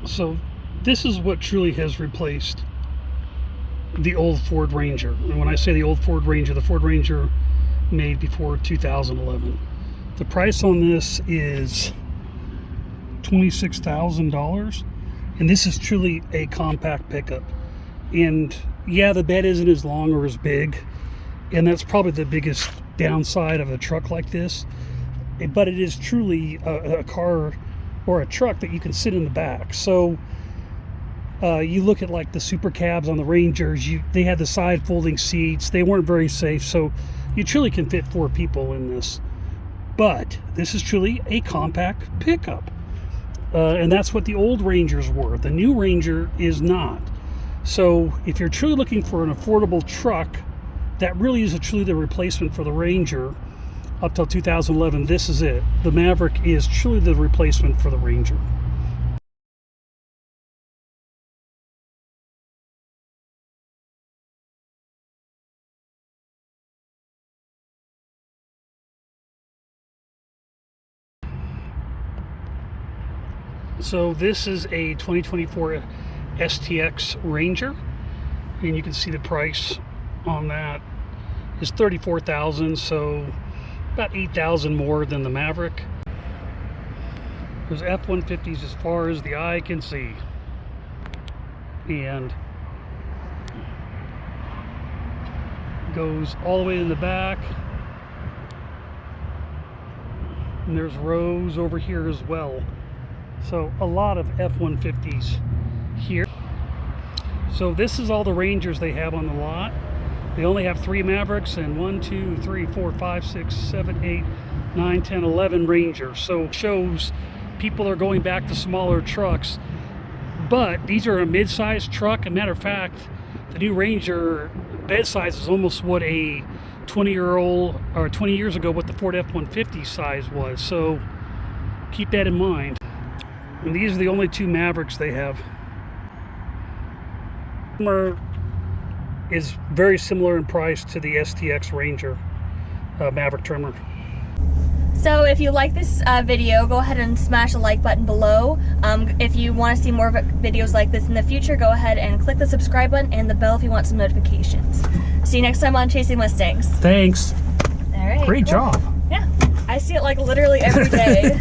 So this is what truly has replaced the old Ford Ranger. And when I say the old Ford Ranger, the Ford Ranger made before 2011. The price on this is $26,000, and this is truly a compact pickup. And yeah, the bed isn't as long or as big, and that's probably the biggest downside of a truck like this, but it is truly a car or a truck that you can sit in the back. So you look at like the super cabs on the Rangers, they had the side folding seats. They weren't very safe, so you truly can fit 4 people in this. But this is truly a compact pickup, and that's what the old Rangers were. The new Ranger is not. So if you're truly looking for an affordable truck that really is truly the replacement for the Ranger up till 2011, this is it. The Maverick is truly the replacement for the Ranger. So this is a 2024 STX Ranger, and you can see the price on that is $34,000, so about $8,000 more than the Maverick. There's F-150s as far as the eye can see, and goes all the way in the back, and there's rows over here as well. So a lot of F-150s here. So this is all the Rangers they have on the lot. They only have 3 Mavericks and 1, 2, 3, 4, 5, 6, 7, 8, 9, 10, 11 Rangers. So it shows people are going back to smaller trucks. But these are a mid-sized truck. As a matter of fact, the new Ranger bed size is almost what a 20 years ago what the Ford F-150 size was. So keep that in mind. And these are the only 2 Mavericks they have. Is very similar in price to the STX Ranger Maverick trimmer. So if you like this video, go ahead and smash the like button below. If you want to see more videos like this in the future, go ahead and click the subscribe button and the bell if you want some notifications. See you next time on Chasing Mustangs. Thanks. All right. Great job. Yeah, I see it like literally every day.